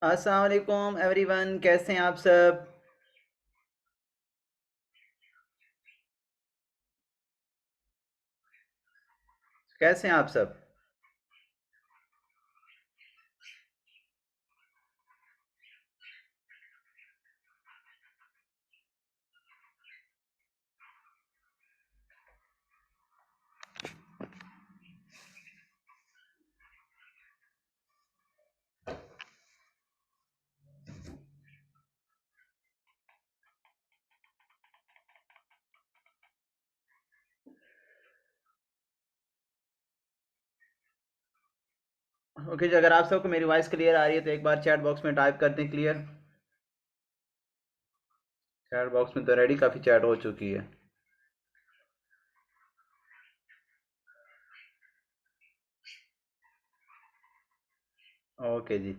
अस्सलाम वालेकुम एवरीवन, कैसे हैं आप सब? कैसे हैं आप सब? ओके जी, अगर आप सबको मेरी वॉइस क्लियर आ रही है तो एक बार चैट बॉक्स में टाइप कर दें क्लियर। चैट बॉक्स में तो रेडी काफ़ी चैट हो चुकी है। ओके जी।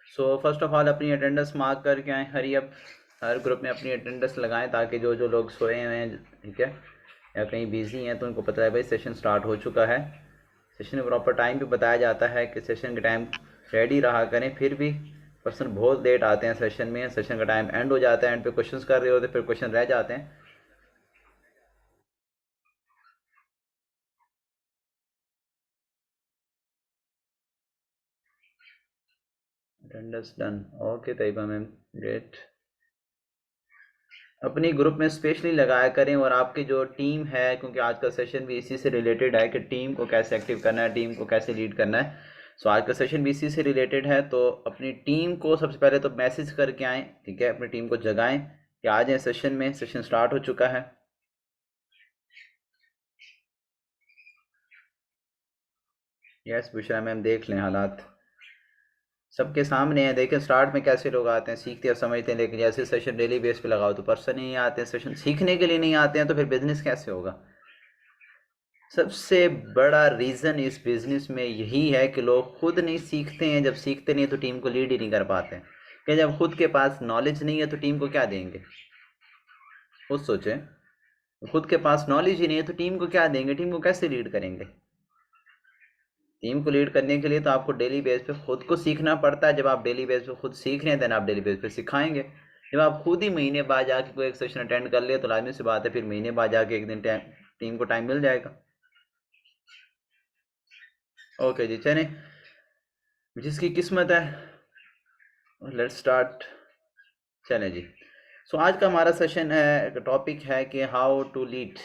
सो फर्स्ट ऑफ ऑल अपनी अटेंडेंस मार्क करके आएँ, हरी अप। हर ग्रुप में अपनी अटेंडेंस लगाएं ताकि जो जो लोग सोए हुए हैं, ठीक है, या कहीं बिजी हैं, तो उनको पता है भाई सेशन स्टार्ट हो चुका है। सेशन में प्रॉपर टाइम भी बताया जाता है कि सेशन के टाइम रेडी रहा करें। फिर भी पर्सन बहुत लेट आते हैं सेशन में, सेशन का टाइम एंड हो जाता है, एंड पे क्वेश्चंस कर रहे होते, फिर क्वेश्चन रह जाते हैं। Attendance done. Okay Tayyaba ma'am, great. अपनी ग्रुप में स्पेशली लगाया करें, और आपकी जो टीम है, क्योंकि आज का सेशन भी इसी से रिलेटेड है कि टीम को कैसे एक्टिव करना है, टीम को कैसे लीड करना है। सो आज का सेशन भी इसी से रिलेटेड है, तो अपनी टीम को सबसे पहले तो मैसेज करके आएँ, ठीक है, अपनी टीम को जगाएं कि आ जाएं सेशन में, सेशन स्टार्ट हो चुका है। यस बुशरा मैम, देख लें हालात सबके सामने है। देखें स्टार्ट में कैसे लोग आते हैं, सीखते और समझते हैं, लेकिन जैसे सेशन डेली बेस पे लगाओ तो पर्सन ही नहीं आते हैं, सेशन सीखने के लिए नहीं आते हैं, तो फिर बिजनेस कैसे होगा? सबसे बड़ा रीज़न इस बिज़नेस में यही है कि लोग खुद नहीं सीखते हैं। जब सीखते नहीं तो टीम को लीड ही नहीं कर पाते हैं, कि जब खुद के पास नॉलेज नहीं है तो टीम को क्या देंगे? खुद सोचें, खुद के पास नॉलेज ही नहीं है तो टीम को क्या देंगे, टीम को कैसे लीड करेंगे? टीम को लीड करने के लिए तो आपको डेली बेस पे खुद को सीखना पड़ता है। जब आप डेली बेस पे खुद सीख रहे हैं, देन आप डेली बेस पे सिखाएंगे। जब आप खुद ही महीने बाद जाके कोई एक सेशन अटेंड कर ले तो लाजमी सी बात है फिर महीने बाद जाके एक दिन टीम को टाइम मिल जाएगा। ओके जी, चलें, जिसकी किस्मत है, लेट्स स्टार्ट। चलें जी। सो आज का हमारा सेशन है, टॉपिक है कि हाउ टू लीड।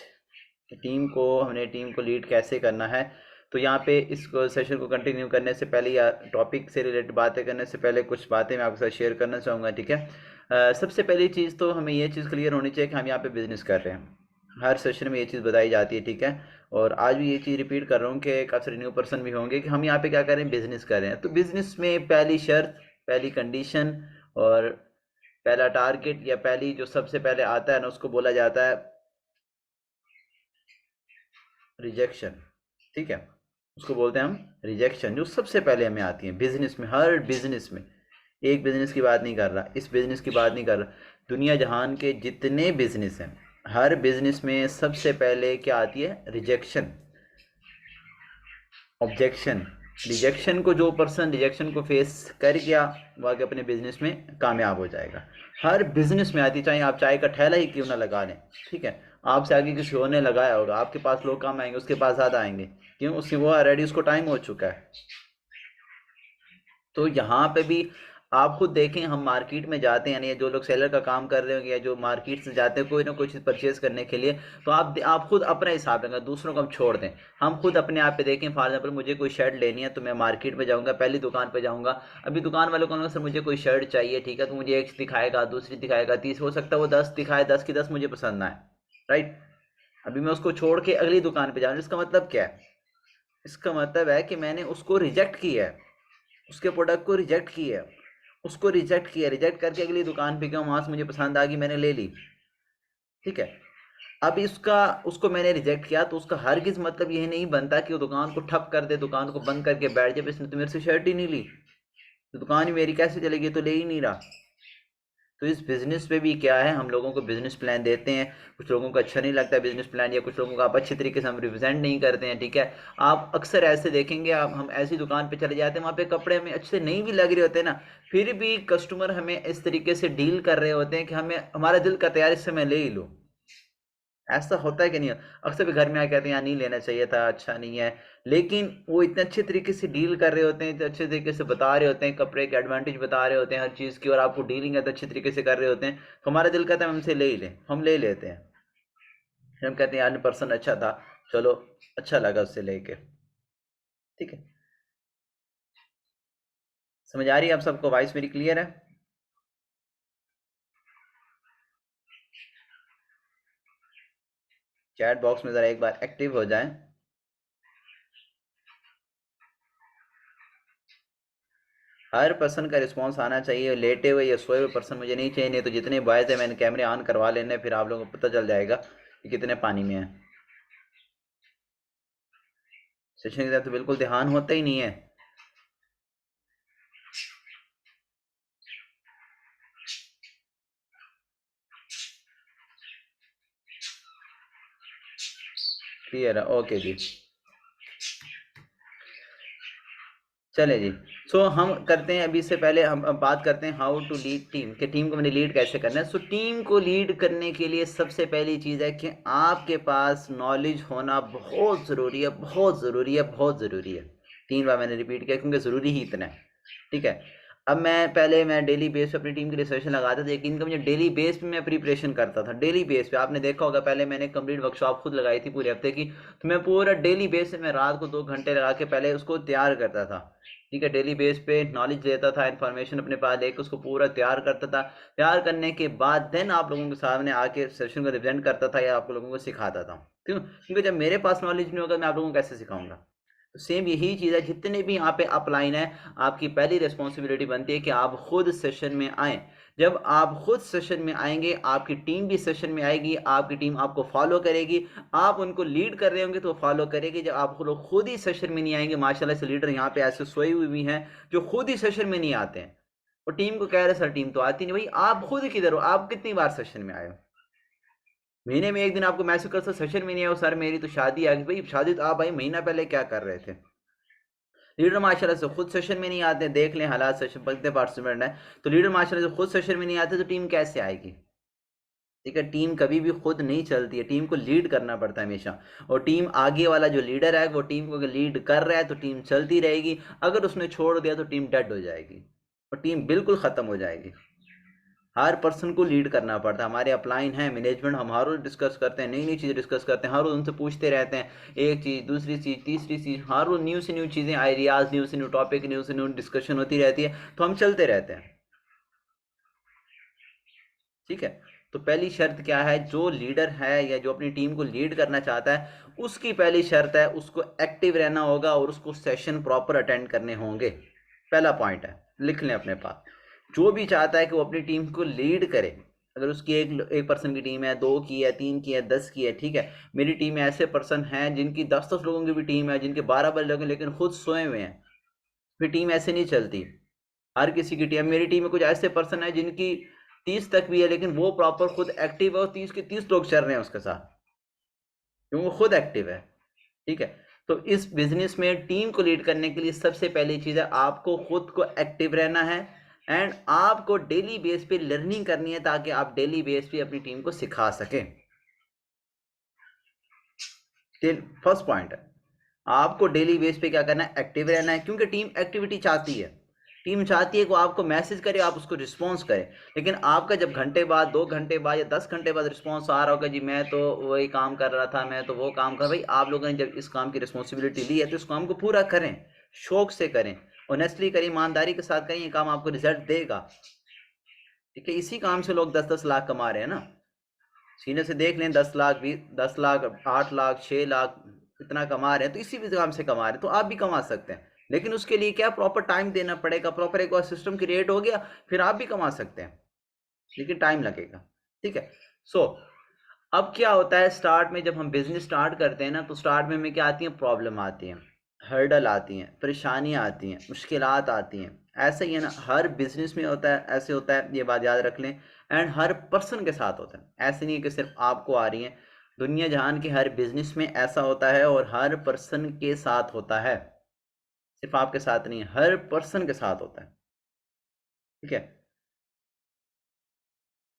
टीम को, हमने टीम को लीड कैसे करना है। तो यहाँ पे इस सेशन को कंटिन्यू करने से पहले या टॉपिक से रिलेटेड बातें करने से पहले कुछ बातें मैं आपके साथ शेयर करना चाहूँगा, ठीक है। सबसे पहली चीज़ तो हमें ये चीज़ क्लियर होनी चाहिए कि हम यहाँ पे बिजनेस कर रहे हैं। हर सेशन में ये चीज़ बताई जाती है, ठीक है। और आज भी ये चीज़ रिपीट कर रहा हूँ कि काफ़ी न्यू पर्सन भी होंगे कि हम यहाँ पे क्या कर रहे हैं, बिजनेस कर रहे हैं। तो बिजनेस में पहली शर्त, पहली कंडीशन और पहला टारगेट, या पहली जो सबसे पहले आता है ना, उसको बोला जाता है रिजेक्शन, ठीक है। उसको बोलते हैं हम रिजेक्शन, जो सबसे पहले हमें आती है बिजनेस में। हर बिजनेस में, एक बिजनेस की बात नहीं कर रहा, इस बिजनेस की बात नहीं कर रहा, दुनिया जहान के जितने बिजनेस हैं, हर बिजनेस में सबसे पहले क्या आती है? Rejection, objection. रिजेक्शन को, जो पर्सन रिजेक्शन को फेस कर गया वो आगे अपने बिजनेस में कामयाब हो जाएगा। हर बिजनेस में आती, चाहे आप चाय का ठेला ही क्यों ना लगा लें, ठीक है। आपसे आगे किसी और ने लगाया होगा, आपके पास लोग कम आएंगे, उसके पास ज़्यादा आएंगे, क्यों? उसकी वो ऑलरेडी, उसको टाइम हो चुका है। तो यहाँ पे भी आप खुद देखें, हम मार्केट में जाते हैं, यानी जो लोग सेलर का काम कर रहे होंगे या जो मार्केट से जाते हैं कोई ना कोई चीज़ परचेज करने के लिए, तो आप खुद अपना हिसाब लेंगे, दूसरों को हम छोड़ दें। हम खुद अपने आप पे देखें, फॉर एग्जाम्पल मुझे कोई शर्ट लेनी है तो मैं मार्केट में जाऊँगा, पहली दुकान पे जाऊँगा। अभी दुकान वाले को कहूँगा सर मुझे कोई शर्ट चाहिए, ठीक है, तो मुझे एक दिखाएगा, दूसरी दिखाएगा, तीसरी, हो सकता है वो 10 दिखाए, 10 की 10 मुझे पसंद ना आए, राइट। अभी मैं उसको छोड़ के अगली दुकान पे जाऊँ, इसका मतलब क्या है? इसका मतलब है कि मैंने उसको रिजेक्ट किया है, उसके प्रोडक्ट को रिजेक्ट किया है, उसको रिजेक्ट किया, रिजेक्ट करके अगली दुकान पे गया, वहां से मुझे पसंद आ गई, मैंने ले ली, ठीक है। अब इसका, उसको मैंने रिजेक्ट किया, तो उसका हरगिज मतलब यही नहीं बनता कि वो दुकान को ठप कर दे, दुकान को बंद करके बैठ जाए, इसने तो मेरे से शर्ट ही नहीं ली, तो दुकान ही मेरी कैसे चलेगी, तो ले ही नहीं रहा। तो इस बिजनेस पे भी क्या है, हम लोगों को बिजनेस प्लान देते हैं, कुछ लोगों को अच्छा नहीं लगता बिजनेस प्लान, या कुछ लोगों को आप अच्छे तरीके से हम रिप्रेजेंट नहीं करते हैं, ठीक है। आप अक्सर ऐसे देखेंगे, आप हम ऐसी दुकान पे चले जाते हैं, वहाँ पे कपड़े हमें अच्छे नहीं भी लग रहे होते हैं ना, फिर भी कस्टमर हमें इस तरीके से डील कर रहे होते हैं कि हमें हमारा दिल करता है यार इससे मैं ले ही लूँ। ऐसा होता है कि नहीं? अक्सर भी घर में आके कहते हैं यार नहीं लेना चाहिए था, अच्छा नहीं है। लेकिन वो इतने अच्छे तरीके से डील कर रहे होते हैं, इतने अच्छे तरीके से बता रहे होते हैं, कपड़े के एडवांटेज बता रहे होते हैं हर चीज़ की, और आपको डीलिंग है तो अच्छे तरीके से कर रहे होते हैं, तो हमारा दिल कहता है हम हमसे ले ही लें, हम ले लेते हैं। फिर हम कहते हैं यार पर्सन अच्छा था, चलो अच्छा लगा उससे लेके, ठीक है। समझ आ रही है आप सबको? वॉइस मेरी क्लियर है? चैट बॉक्स में ज़रा एक बार एक्टिव हो जाएं। हर पर्सन का रिस्पॉन्स आना चाहिए, लेटे हुए या सोए हुए पर्सन मुझे नहीं चाहिए, नहीं तो जितने बॉयज़ हैं मैंने कैमरे ऑन करवा लेने, फिर आप लोगों को पता चल जाएगा कि कितने पानी में है। सेशन की तरफ तो बिल्कुल ध्यान होता ही नहीं है। क्लियर है? ओके जी, चले जी। सो हम करते हैं, अभी से पहले हम अब बात करते हैं हाउ टू लीड टीम, कि टीम को मैंने लीड कैसे करना है। सो टीम को लीड करने के लिए सबसे पहली चीज़ है कि आपके पास नॉलेज होना बहुत ज़रूरी है, बहुत ज़रूरी है, बहुत ज़रूरी है। 3 बार मैंने रिपीट किया क्योंकि ज़रूरी ही इतना है, ठीक है। अब मैं डेली बेस पे अपनी टीम के लिए सेशन लगाता था, यकीन का मुझे डेली बेस पे मैं प्रिपरेशन करता था, डेली बेस पे। आपने देखा होगा पहले मैंने कंप्लीट वर्कशॉप खुद लगाई थी पूरे हफ्ते की, तो मैं पूरा डेली बेस पे मैं रात को 2 घंटे लगा के पहले उसको तैयार करता था, ठीक है। डेली बेस पे नॉलेज लेता था, इन्फॉर्मेशन अपने पास लेकर उसको पूरा तैयार करता था। तैयार करने के बाद देन आप लोगों के सामने आके सेशन को रिप्रेजेंट करता था या आप लोगों को सिखाता था। क्यों? क्योंकि जब मेरे पास नॉलेज नहीं होगा मैं आप लोगों को कैसे सिखाऊंगा। तो सेम यही चीज़ है, जितने भी यहाँ पे अपलाइन है, आपकी पहली रिस्पॉन्सिबिलिटी बनती है कि आप खुद सेशन में आएँ। जब आप खुद सेशन में आएंगे, आपकी टीम भी सेशन में आएगी, आपकी टीम आपको फॉलो करेगी, आप उनको लीड कर रहे होंगे तो फॉलो करेगी। जब आप लोग खुद ही सेशन में नहीं आएंगे, माशाल्लाह से लीडर यहाँ पे ऐसे सोए हुए भी हैं जो खुद ही सेशन में नहीं आते हैं, और टीम को कह रहे सर टीम तो आती नहीं। भाई आप खुद किधर हो? आप कितनी बार सेशन में आए हो? महीने में एक दिन आपको मैसेज कर सेशन में नहीं आए हो, सर मेरी तो शादी आ गई। भाई शादी तो आप भाई महीना पहले क्या कर रहे थे? लीडर माशाल्लाह से खुद सेशन में नहीं आते, देख लें हालात, सेशन कितने पार्टिसिपेंट हैं, तो लीडर माशाल्लाह से खुद सेशन में नहीं आते तो टीम कैसे आएगी? ठीक है, टीम कभी भी खुद नहीं चलती है, टीम को लीड करना पड़ता है हमेशा। और टीम आगे वाला जो लीडर है वो टीम को अगर लीड कर रहा है तो टीम चलती रहेगी, अगर उसने छोड़ दिया तो टीम डेड हो जाएगी और टीम बिल्कुल ख़त्म हो जाएगी। हर पर्सन को लीड करना पड़ता है। हमारे अपलाइन है मैनेजमेंट, हम हर रोज डिस्कस करते हैं, नई नई चीज़ें डिस्कस करते हैं, हर रोज उनसे पूछते रहते हैं, एक चीज़ दूसरी चीज़ तीसरी चीज़, हर रोज न्यू से न्यू चीज़ें, आइडियाज़, न्यू से न्यू टॉपिक, न्यू से न्यू डिस्कशन होती रहती है, तो हम चलते रहते हैं, ठीक है। तो पहली शर्त क्या है, जो लीडर है या जो अपनी टीम को लीड करना चाहता है, उसकी पहली शर्त है उसको एक्टिव रहना होगा और उसको सेशन प्रॉपर अटेंड करने होंगे। पहला पॉइंट है, लिख लें अपने पास। जो भी चाहता है कि वो अपनी टीम को लीड करे, अगर उसकी एक एक पर्सन की टीम है, 2 की है, 3 की है, 10 की है, ठीक है। मेरी टीम में ऐसे पर्सन हैं जिनकी 10-10 लोगों की भी टीम है, जिनके 12-12 लोग हैं, लेकिन खुद सोए हुए हैं, फिर टीम ऐसे नहीं चलती। हर किसी की टीम, मेरी टीम में कुछ ऐसे पर्सन है जिनकी 30 तक भी है, लेकिन वो प्रॉपर खुद एक्टिव है और 30 के 30 लोग चल रहे हैं उसके साथ, क्योंकि वो खुद एक्टिव है, ठीक है। तो इस बिजनेस में टीम को लीड करने के लिए सबसे पहली चीज है आपको खुद को एक्टिव रहना है, एंड आपको डेली बेस पे लर्निंग करनी है ताकि आप डेली बेस पे अपनी टीम को सिखा सकें। फर्स्ट पॉइंट है, आपको डेली बेस पे क्या करना है, एक्टिव रहना है, क्योंकि टीम एक्टिविटी चाहती है। टीम चाहती है कि वो आपको मैसेज करे, आप उसको रिस्पॉन्स करें। लेकिन आपका जब घंटे बाद, 2 घंटे बाद या 10 घंटे बाद रिस्पॉन्स आ रहा होगा, जी मैं तो वही काम कर रहा था, मैं तो वो काम कर, भाई आप लोगों ने जब इस काम की रिस्पॉन्सिबिलिटी ली है तो इस काम को पूरा करें, शौक से करें, ऑनेस्टली करें, ईमानदारी के साथ करें, ये काम आपको रिजल्ट देगा, ठीक है। इसी काम से लोग 10-10 लाख कमा रहे हैं ना। सीने से देख लें, 10 लाख, 10 लाख, 8 लाख, 6 लाख इतना कमा रहे हैं, तो इसी भी काम से कमा रहे हैं, तो आप भी कमा सकते हैं। लेकिन उसके लिए क्या, प्रॉपर टाइम देना पड़ेगा, प्रॉपर एक बार सिस्टम क्रिएट हो गया फिर आप भी कमा सकते हैं, लेकिन टाइम लगेगा, ठीक है। सो अब क्या होता है, स्टार्ट में जब हम बिजनेस स्टार्ट करते हैं ना, तो स्टार्ट में हमें क्या आती है, प्रॉब्लम आती है। हर्डल आती हैं, परेशानियाँ आती हैं, मुश्किलात आती हैं। ऐसा ही है ना, हर बिजनेस में होता है, ऐसे होता है, ये बात याद रख लें। एंड हर पर्सन के साथ होता है, ऐसे नहीं है कि सिर्फ आपको आ रही है। दुनिया जहान के हर बिजनेस में ऐसा होता है और हर पर्सन के साथ होता है, सिर्फ आपके साथ नहीं, हर पर्सन के साथ होता है। ठीक है,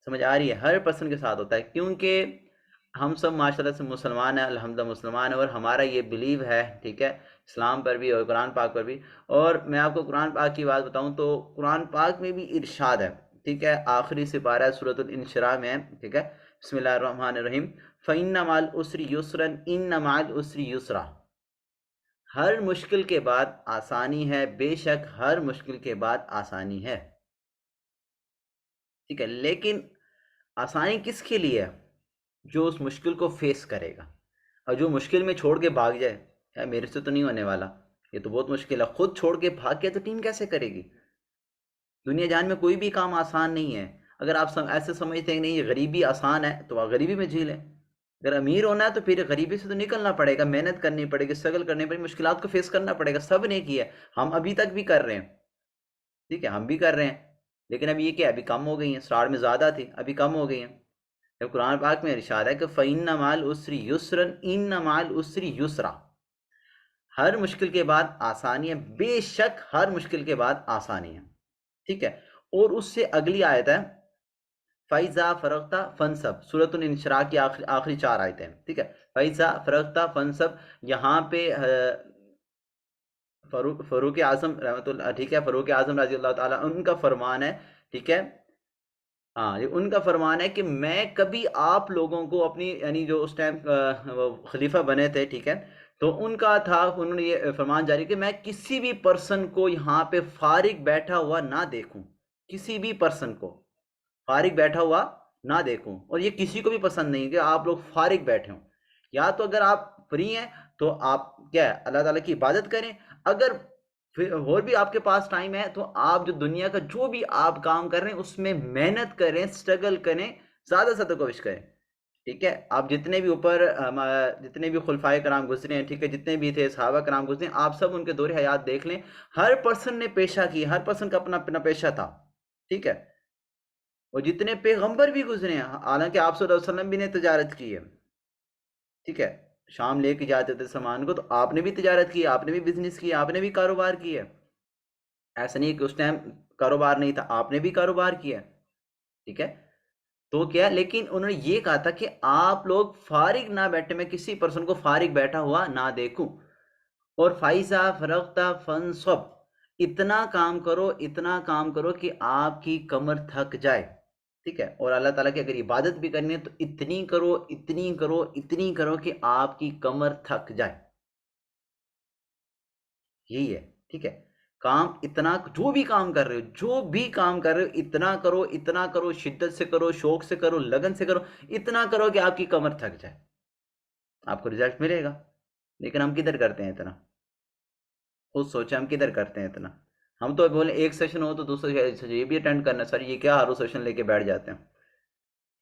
समझ आ रही है, हर पर्सन के साथ होता है, क्योंकि हम सब माशाल्लाह से मुसलमान हैं, अल्हम्दुलिल्लाह मुसलमान है, और हमारा ये बिलीव है, ठीक है, इस्लाम पर भी और कुरान पाक पर भी। और मैं आपको कुरान पाक की बात बताऊं तो कुरान पाक में भी इरशाद है, ठीक है, आखिरी सिपारा है, सूरतुल इंशिरा में है, ठीक है, बिस्मिल्लाहिर रहमानिर रहीम, फइन्ना माल उसरी युसरन इन्ना माल उसरी युसरा। हर मुश्किल के बाद आसानी है, बेशक हर मुश्किल के बाद आसानी है। ठीक है, लेकिन आसानी किसके लिए है? जो उस मुश्किल को फेस करेगा। और जो मुश्किल में छोड़ के भाग जाए, यार मेरे से तो नहीं होने वाला, ये तो बहुत मुश्किल है, खुद छोड़ के भाग गया तो टीम कैसे करेगी? दुनिया जान में कोई भी काम आसान नहीं है। अगर आप ऐसे समझते हैं नहीं ये गरीबी आसान है, तो आप गरीबी में जी लें। अगर अमीर होना है तो फिर गरीबी से तो निकलना पड़ेगा, मेहनत करनी पड़ेगी, स्ट्रगल करनी पड़ेगी, मुश्किलात को फेस करना पड़ेगा। सब ने किया है, हम अभी तक भी कर रहे हैं, ठीक है, हम भी कर रहे हैं। लेकिन अभी ये क्या है, अभी कम हो गई है, स्टार्ट में ज़्यादा थी, अभी कम हो गई है। जब कुरान पाक में इरशाद है कि फ़इन्न माल उसरी युसरन इन्न माल उसरी युसरा, हर मुश्किल के बाद आसानी है, बेशक हर मुश्किल के बाद आसानी है। ठीक है, और उससे अगली आयत है फ़ैज़ा फ़रग़ता फ़नसब, सूरतुल इंशिराह की आखिरी आखिरी 4 आयतें हैं। ठीक है, फ़ैज़ा फ़रग़ता फ़नसब, यहाँ पे फ़रूक आज़म रहमतुल्लाह, ठीक है, फ़रूक आज़म रज़ी अल्लाह ताला उनका फरमान है, ठीक है, हाँ, ये उनका फरमान है कि मैं कभी आप लोगों को अपनी, यानी जो उस टाइम वो खलीफा बने थे, ठीक है, तो उनका था, उन्होंने ये फरमान जारी कि मैं किसी भी पर्सन को यहाँ पे फारिग बैठा हुआ ना देखूं, किसी भी पर्सन को फारिग बैठा हुआ ना देखूं। और ये किसी को भी पसंद नहीं है कि आप लोग फारिग बैठे हों। या तो अगर आप फ्री हैं तो आप क्या है, अल्लाह ताला की इबादत करें। अगर फिर और भी आपके पास टाइम है तो आप जो दुनिया का जो भी आप काम कर रहे हैं उसमें मेहनत करें, स्ट्रगल करें, ज़्यादा से ज़्यादा कोशिश करें। ठीक है, आप जितने भी ऊपर जितने भी खुलफाए कराम गुजरे हैं, ठीक है, जितने भी थे सहाबा कराम गुजरे, आप सब उनके दौर हयात देख लें, हर पर्सन ने पेशा की, हर पर्सन का अपना अपना पेशा था। ठीक है, और जितने पैगंबर भी गुजरे हैं, हालांकि आप सल्लल्लाहु अलैहि वसल्लम भी ने तजारत की है, ठीक है, शाम लेके जाते थे सामान को, तो आपने भी तजारत की, आपने भी बिजनेस किया, आपने भी कारोबार किया। ऐसा नहीं है कि उस टाइम कारोबार नहीं था, आपने भी कारोबार किया। ठीक है, तो क्या, लेकिन उन्होंने ये कहा था कि आप लोग फारिग ना बैठे, मैं किसी पर्सन को फारिग बैठा हुआ ना देखूं। और फाइजा फरख्ता फनसब, इतना काम करो, इतना काम करो कि आपकी कमर थक जाए। ठीक है, और अल्लाह ताला की अगर इबादत भी करनी है तो इतनी करो, इतनी करो, इतनी करो कि आपकी कमर थक जाए। यही है। ठीक है, काम इतना, जो भी काम कर रहे हो, जो भी काम कर रहे हो, इतना करो, इतना करो, शिद्दत से करो, शौक से करो, लगन से करो, इतना करो कि आपकी कमर थक जाए, आपको रिजल्ट मिलेगा। लेकिन हम किधर करते हैं इतना? खुद सोचे, हम किधर करते हैं इतना? हम तो बोले एक सेशन हो तो दूसरा सेशन ये भी अटेंड करना, सर ये क्या हर सेशन लेके बैठ जाते हैं।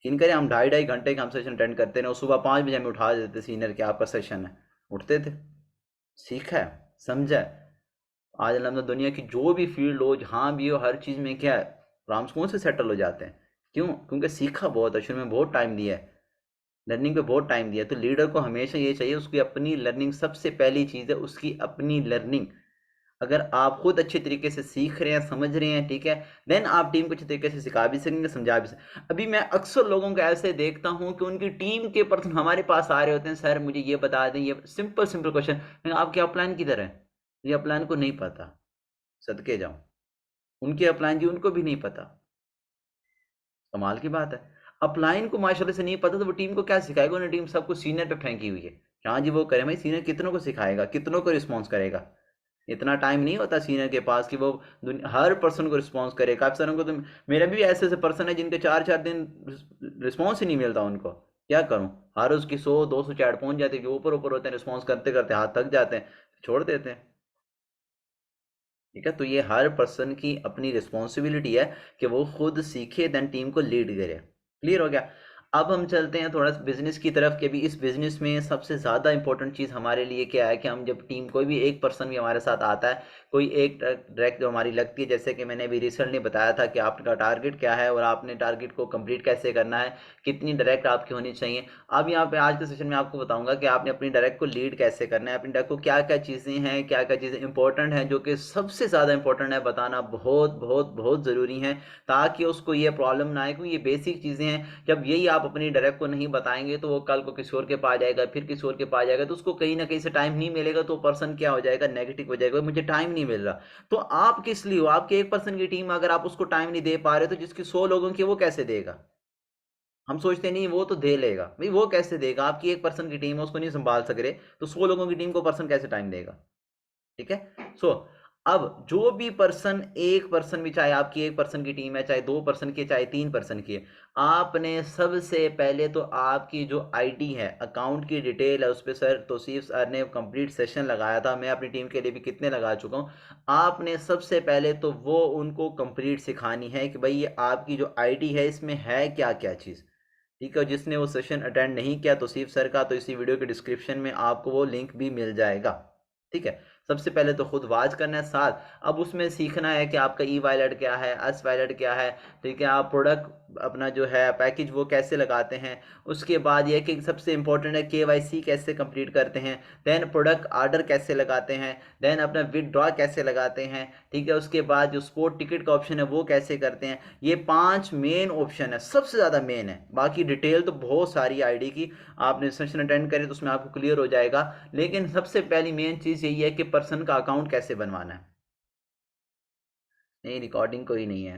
किन करें, हम 2.5 2.5 घंटे का हम सेशन अटेंड करते हैं, और सुबह 5 बजे हमें उठा देते सीनियर के, आपका सेशन है। उठते थे, सीखा है, समझा है। आज अलहमद दुनिया की जो भी फील्ड हो, जहाँ भी हो, हर चीज़ में क्या है, आराम सुकून से सेटल हो जाते हैं। क्यों? क्योंकि सीखा बहुत है, शुरू में बहुत टाइम दिया है, लर्निंग पे बहुत टाइम दिया है। तो लीडर को हमेशा ये चाहिए, उसकी अपनी लर्निंग सबसे पहली चीज़ है, उसकी अपनी लर्निंग। अगर आप खुद अच्छे तरीके से सीख रहे हैं, समझ रहे हैं, ठीक है, देन आप टीम को अच्छे तरीके से सिखा भी सकेंगे, समझा भी सकेंगे। अभी मैं अक्सर लोगों को ऐसे देखता हूँ कि उनकी टीम के पर्सन हमारे पास आ रहे होते हैं, सर मुझे ये बता दें, ये सिंपल सिंपल क्वेश्चन, आपके अपलाइन किधर है? ये अपलाइन को नहीं पता, सदके जाऊं, उनके अपलाइन जी उनको भी नहीं पता। कमाल की बात है, अपलाइन को माशाल्लाह से नहीं पता तो वो टीम को क्या सिखाएगा? उन्हें टीम सब कुछ सीनियर पे फेंकी हुई है। हाँ जी, वो करे भाई, सीनियर कितनों को सिखाएगा, कितनों को रिस्पॉन्स करेगा? इतना टाइम नहीं होता सीनियर के पास कि वो हर पर्सन को रिस्पॉन्स करे। काफी सारों को तो, मेरा भी ऐसे ऐसे पर्सन है जिनके 4 4 दिन रिस्पॉन्स ही नहीं मिलता उनको। क्या करूं, हर उसकी 100 200 चैट पहुंच जाती है, जो ऊपर ऊपर होते हैं, रिस्पॉन्स करते करते हाथ थक जाते हैं, छोड़ देते हैं। ठीक है, तो ये हर पर्सन की अपनी रिस्पॉन्सिबिलिटी है कि वो खुद सीखे, देन टीम को लीड करे। क्लियर हो गया? अब हम चलते हैं थोड़ा सा बिजनेस की तरफ कि अभी इस बिजनेस में सबसे ज़्यादा इंपॉर्टेंट चीज़ हमारे लिए क्या है कि हम जब टीम कोई भी एक पर्सन भी हमारे साथ आता है, कोई एक डायरेक्ट जो हमारी लगती है, जैसे कि मैंने अभी रिसेंटली बताया था कि आपका टारगेट क्या है और आपने टारगेट को कंप्लीट कैसे करना है, कितनी डायरेक्ट आपकी होनी चाहिए। अब यहाँ पे आज के सेशन में आपको बताऊंगा कि आपने अपनी डायरेक्ट को लीड कैसे करना है, अपनी डायरेक्ट को क्या क्या चीज़ें हैं, क्या क्या चीज़ें इंपॉर्टेंट हैं, जो कि सबसे ज़्यादा इंपॉर्टेंट है बताना बहुत बहुत बहुत ज़रूरी है, ताकि उसको ये प्रॉब्लम ना आए, क्योंकि ये बेसिक चीज़ें हैं। जब यही आप अपनी डायरेक्ट को नहीं बताएंगे तो वो कल को किसी और के पास जाएगा, फिर किसी और के पास जाएगा, तो उसको कहीं ना कहीं से टाइम नहीं मिलेगा, तो पर्सन क्या हो जाएगा, नेगेटिव हो जाएगा, मुझे टाइम नहीं मिल रहा। तो आप किस लिए हो, आपके एक पर्सन की टीम, अगर आप उसको टाइम नहीं दे पा रहे तो जिसकी 100 लोगों की वो कैसे देगा। हम सोचते नहीं वो तो दे लेगा, भाई वो कैसे देगा, आपकी एक पर्सन की टीम है, उसको नहीं संभाल सक रहे, तो 100 लोगों की टीम को पर्सन कैसे टाइम देगा। ठीक है। अब जो भी पर्सन, एक पर्सन भी, चाहे आपकी एक पर्सन की टीम है, चाहे 2 पर्सन की, चाहे 3 पर्सन की है, आपने सबसे पहले तो आपकी जो आईडी है, अकाउंट की डिटेल है, उस पर सर तौसीफ सर ने कंप्लीट सेशन लगाया था, मैं अपनी टीम के लिए भी कितने लगा चुका हूँ। आपने सबसे पहले तो वो उनको कंप्लीट सिखानी है कि भाई ये आपकी जो आईडी है इसमें है क्या क्या चीज़। ठीक है। जिसने वो सेशन अटेंड नहीं किया तौसीफ सर का, तो इसी वीडियो के डिस्क्रिप्शन में आपको वो लिंक भी मिल जाएगा। ठीक है। सबसे पहले तो खुद वाच करना है, साथ अब उसमें सीखना है कि आपका ई वॉलेट क्या है, एस वॉलेट क्या है। ठीक है। आप प्रोडक्ट अपना जो है पैकेज वो कैसे लगाते हैं। उसके बाद यह कि सबसे इंपॉर्टेंट है केवाईसी कैसे कंप्लीट करते हैं। देन प्रोडक्ट ऑर्डर कैसे लगाते हैं। देन अपना विदड्रॉ कैसे लगाते हैं। ठीक है। उसके बाद जो स्पोर्ट टिकट का ऑप्शन है वो कैसे करते हैं। ये 5 मेन ऑप्शन है, सबसे ज़्यादा मेन है, बाकी डिटेल तो बहुत सारी आईडी की, आपने सेशन अटेंड करें तो उसमें आपको क्लियर हो जाएगा। लेकिन सबसे पहली मेन चीज़ यही है कि पर्सन का अकाउंट कैसे बनवाना है। नहीं, रिकॉर्डिंग कोई नहीं है।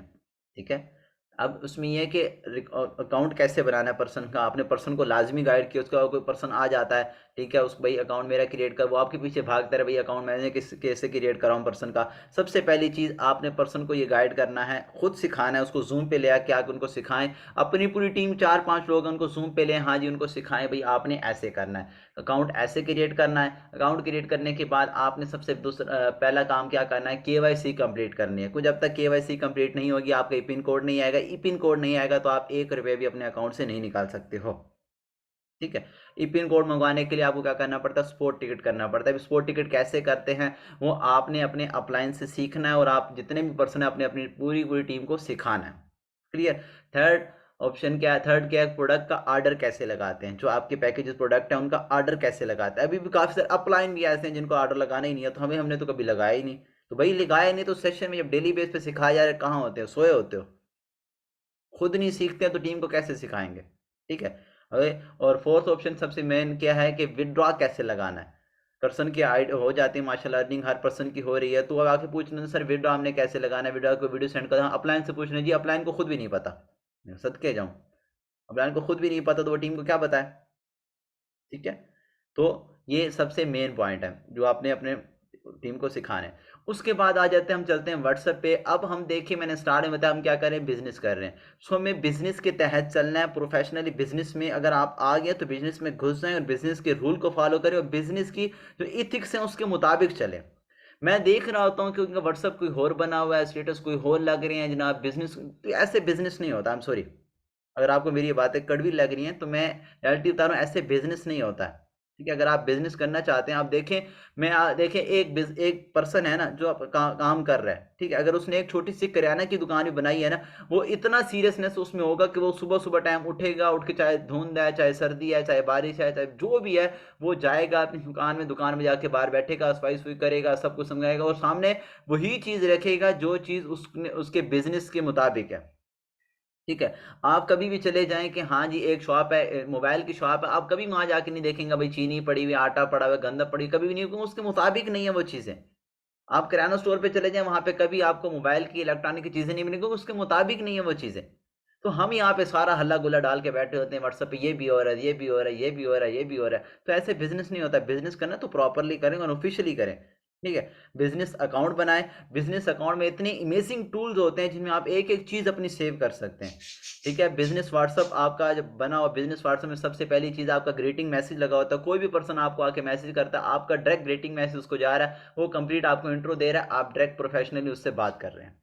ठीक है। अब उसमें यह है कि अकाउंट कैसे बनाना है पर्सन का, आपने पर्सन को लाजमी गाइड किया, उसका कोई पर्सन आ जाता है, ठीक है, उस भाई अकाउंट मेरा क्रिएट कर, वो आपके पीछे भागता है, भाई अकाउंट मैंने कैसे क्रिएट कराऊँ पर्सन का। सबसे पहली चीज़ आपने पर्सन को ये गाइड करना है, खुद सिखाना है, उसको जूम पे ले आके आके उनको सिखाएं। अपनी पूरी टीम 4-5 लोग उनको जूम पे लें, हाँ जी, उनको सिखाएं भाई आपने ऐसे करना है, अकाउंट ऐसे क्रिएट करना है। अकाउंट क्रिएट करने के बाद आपने सबसे दूसरा पहला काम क्या करना है, केवाईसी कंप्लीट करनी है। कुछ जब तक केवाईसी कंप्लीट नहीं होगी, आपका ई पिन कोड नहीं आएगा, ई पिन कोड नहीं आएगा तो आप 1 रुपये भी अपने अकाउंट से नहीं निकाल सकते हो। ठीक है। ई पिन कोड मंगवाने के लिए आपको क्या करना पड़ता है, स्पोर्ट टिकट करना पड़ता है। स्पोर्ट टिकट कैसे करते हैं वो आपने अपने अपलाइन से सीखना है, और आप जितने भी पर्सन है अपने अपनी पूरी पूरी टीम को सिखाना है। क्लियर। थर्ड ऑप्शन क्या है, थर्ड क्या है, प्रोडक्ट का ऑर्डर कैसे लगाते हैं, जो आपके पैकेजेस प्रोडक्ट है उनका ऑर्डर कैसे लगाते हैं। अभी भी काफी सारे अपलाइन भी ऐसे हैं जिनको ऑर्डर लगाना ही नहीं है, तो हमने तो कभी लगाया ही नहीं। तो भाई लगाया नहीं तो सेशन में जब डेली बेस पे सिखाया जा रहा है, कहाँ होते हो, सोए होते हो। खुद नहीं सीखते हैं तो टीम को कैसे सिखाएंगे। ठीक है। अरे, और फोर्थ ऑप्शन सबसे मेन क्या है कि विदड्रॉ कैसे लगाना है। पर्सन की आइड हो जाती है माशाल्लाह, अर्निंग हर पर्सन की हो रही है, तो अब आके पूछना सर विदड्रॉ हमने कैसे लगाना है, विदड्रॉ को वीडियो सेंड करना, अपलाइन से पूछना, जी अपलाइन को खुद भी नहीं पता, सदके जाऊं, अपलाइन को खुद भी नहीं पता तो वो टीम को क्या बताए। ठीक है। तो ये सबसे मेन पॉइंट है जो आपने अपने टीम को सिखाना है। उसके बाद आ जाते हैं, हम चलते हैं व्हाट्सएप पे। अब हम देखिए, मैंने स्टार्ट में बताया हम क्या कर रहे हैं, बिजनेस कर रहे हैं। सो हमें बिजनेस के तहत चलना है प्रोफेशनली। बिजनेस में अगर आप आ गए तो बिजनेस में घुस जाएं और बिजनेस के रूल को फॉलो करें, और बिजनेस की जो इथिक्स हैं उसके मुताबिक चले। मैं देख रहा होता हूँ कि उनका व्हाट्सएप कोई और बना हुआ है, स्टेटस कोई और लग रहे हैं जनाब, बिजनेस तो ऐसे बिजनेस नहीं होता। आई एम सॉरी, अगर आपको मेरी ये बातें कड़वी लग रही हैं तो मैं रियलिटी बता रहा हूँ, ऐसे बिजनेस नहीं होता है। ठीक है। अगर आप बिजनेस करना चाहते हैं, आप देखें, देखें एक पर्सन है ना जो काम कर रहा है, ठीक है, अगर उसने एक छोटी सी किराना की दुकान भी बनाई है ना, वो इतना सीरियसनेस उसमें होगा कि वो सुबह सुबह टाइम उठेगा, उठ के चाहे धुंध है, चाहे सर्दी है, चाहे बारिश है, चाहे जो भी है, वो जाएगा अपनी दुकान में जाके बाहर बैठेगा, सफाई सुई करेगा, सब कुछ समझाएगा, और सामने वही चीज रखेगा जो चीज उसने उसके बिजनेस के मुताबिक है। ठीक है। आप कभी भी चले जाएं कि हाँ जी एक शॉप है, मोबाइल की शॉप है, आप कभी वहां जाके नहीं देखेंगे भाई चीनी पड़ी हुई, आटा पड़ा हुआ, गंदा पड़ी, कभी भी नहीं, क्योंकि उसके मुताबिक नहीं है वो चीजें। आप किराना स्टोर पे चले जाएं, वहां पे कभी आपको मोबाइल की, इलेक्ट्रॉनिक की चीजें नहीं मिलेंगी, क्योंकि उसके मुताबिक नहीं है वो चीजें। तो हम यहाँ पे सारा हल्ला गुल्ला डाल के बैठे होते हैं व्हाट्सएप पे, ये भी हो रहा है, ये भी हो रहा है, ये भी हो रहा है, ये भी हो रहा है, तो ऐसे बिजनेस नहीं होता। बिजनेस करना तो प्रॉपरली करें और ऑफिशियली करें। ठीक है। बिजनेस अकाउंट बनाएं। बिजनेस अकाउंट में इतने इमेजिंग टूल्स होते हैं जिनमें आप एक एक चीज अपनी सेव कर सकते हैं। ठीक है। बिजनेस व्हाट्सअप आपका जब बना हुआ, बिजनेस व्हाट्सअप में सबसे पहली चीज आपका ग्रीटिंग मैसेज लगा होता है। कोई भी पर्सन आपको आके मैसेज करता है, आपका डायरेक्ट ग्रीटिंग मैसेज उसको जा रहा है, वो कंप्लीट आपको इंट्रो दे रहा है, आप डायरेक्ट प्रोफेशनली उससे बात कर रहे हैं।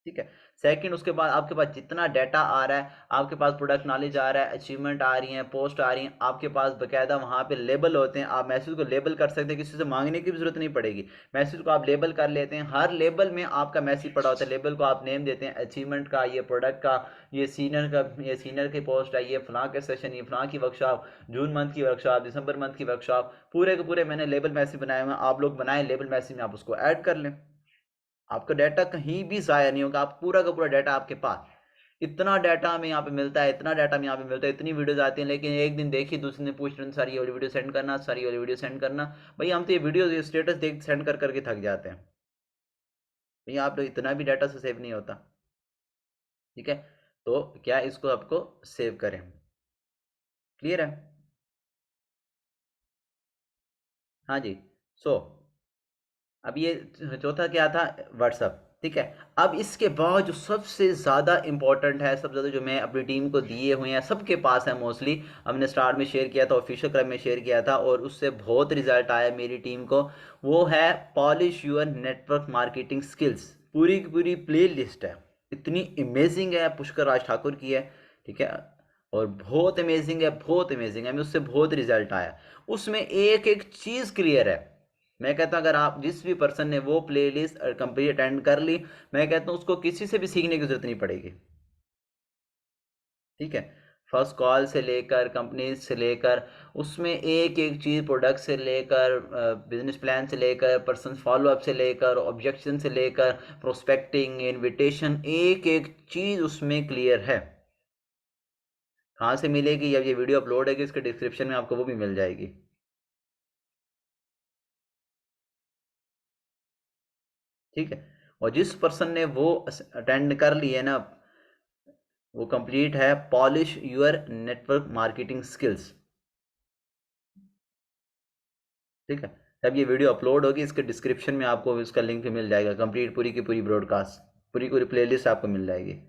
ठीक है। सेकंड, उसके बाद आपके पास जितना डाटा आ रहा है, आपके पास प्रोडक्ट नॉलेज आ रहा है, अचीवमेंट आ रही है, पोस्ट आ रही है, आपके पास बकायदा वहाँ पे लेबल होते हैं, आप मैसेज को लेबल कर सकते हैं, किसी से मांगने की भी जरूरत नहीं पड़ेगी, मैसेज को आप लेबल कर लेते हैं, हर लेबल में आपका मैसेज पड़ा होता है, लेबल को आप नेम देते हैं, अचीवमेंट का, ये प्रोडक्ट का, ये सीनियर का, ये सीनियर की पोस्ट है, ये फलां के सेशन, ये फलां की वर्कशॉप, जून मंथ की वर्कशॉप, दिसंबर मंथ की वर्कशॉप, पूरे के पूरे मैंने लेबल मैसेज बनाए हुए हैं, आप लोग बनाए लेबल मैसेज में, आप उसको ऐड कर लें, आपका डाटा कहीं भी ज़ाया नहीं होगा, आप पूरा का पूरा डाटा आपके पास। इतना डाटा हमें यहाँ पे मिलता है, इतना डाटा हमें यहाँ पे मिलता है, इतनी वीडियोस आती हैं, लेकिन एक दिन देखी, दूसरे दिन पूछ रहे हैं सारी वाली वीडियो सेंड करना, सारी वाली वीडियो सेंड करना। भाई हम तो ये वीडियो ये स्टेटस देख सेंड कर करके थक जाते हैं। भाई आप लोग इतना भी डाटा से सेव नहीं होता। ठीक है, तो क्या इसको आपको सेव करें? क्लियर है? हाँ जी। सो अब ये चौथा क्या था? व्हाट्सअप। ठीक है। अब इसके बाद जो सबसे ज़्यादा इंपॉर्टेंट है, सबसे ज़्यादा जो मैं अपनी टीम को दिए हुए हैं, सबके पास है मोस्टली, हमने स्टार्ट में शेयर किया था, ऑफिशियल क्रम में शेयर किया था और उससे बहुत रिजल्ट आया मेरी टीम को, वो है polish your network marketing skills. पूरी की पूरी प्ले लिस्ट है, इतनी अमेजिंग है, पुष्कर राज ठाकुर की है। ठीक है, और बहुत अमेजिंग है, बहुत अमेजिंग है, हमें उससे बहुत रिजल्ट आया, उसमें एक एक चीज़ क्लियर है। मैं कहता हूँ अगर आप जिस भी पर्सन ने वो प्लेलिस्ट कंप्लीट अटेंड कर ली, मैं कहता हूँ उसको किसी से भी सीखने की जरूरत नहीं पड़ेगी। ठीक है, फर्स्ट कॉल से लेकर कंपनी से लेकर, उसमें एक एक चीज़, प्रोडक्ट से लेकर, बिजनेस प्लान से लेकर, पर्सन फॉलोअप से लेकर, ऑब्जेक्शन से लेकर, प्रोस्पेक्टिंग, इनविटेशन, एक एक चीज़ उसमें क्लियर है। कहाँ से मिलेगी? जब ये वीडियो अपलोड है कि इसके डिस्क्रिप्शन में आपको वो भी मिल जाएगी। ठीक है, और जिस पर्सन ने वो अटेंड कर ली है ना, वो कंप्लीट है polish your network marketing skills. ठीक है, जब ये वीडियो अपलोड होगी इसके डिस्क्रिप्शन में आपको इसका लिंक मिल जाएगा, कंप्लीट पूरी की पूरी ब्रॉडकास्ट, पूरी पूरी प्लेलिस्ट आपको मिल जाएगी।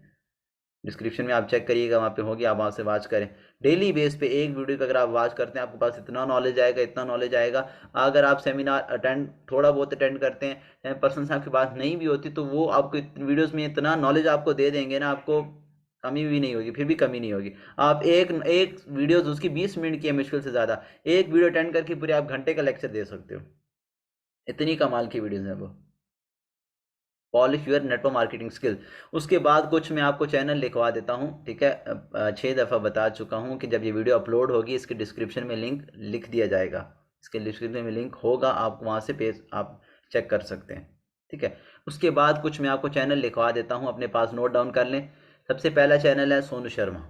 डिस्क्रिप्शन में आप चेक करिएगा, वहाँ पे होगी, आप वहाँ से वॉच करें। डेली बेस पे एक वीडियो पे अगर आप वॉच करते हैं, आपके पास इतना नॉलेज आएगा, इतना नॉलेज आएगा। अगर आप सेमिनार अटेंड, थोड़ा बहुत अटेंड करते हैं, पर्सन से आपकी बात नहीं भी होती, तो वो आपको वीडियोस में इतना नॉलेज आपको दे देंगे ना, आपको कमी भी नहीं होगी, फिर भी कमी नहीं होगी। आप एक एक वीडियोस उसकी 20 मिनट की है मुश्किल से ज़्यादा, एक वीडियो अटेंड करके पूरे आप घंटे का लेक्चर दे सकते हो, इतनी कमाल की वीडियोस हैं वो। Polish your network marketing skill. उसके बाद कुछ मैं आपको चैनल लिखवा देता हूँ। ठीक है, 6 दफ़ा बता चुका हूँ कि जब ये वीडियो अपलोड होगी इसके डिस्क्रिप्शन में लिंक लिख दिया जाएगा, इसके डिस्क्रिप्शन में लिंक होगा, आप वहाँ से पेज आप चेक कर सकते हैं। ठीक है, उसके बाद कुछ मैं आपको चैनल लिखवा देता हूँ, अपने पास नोट डाउन कर लें। सबसे पहला चैनल है सोनू शर्मा,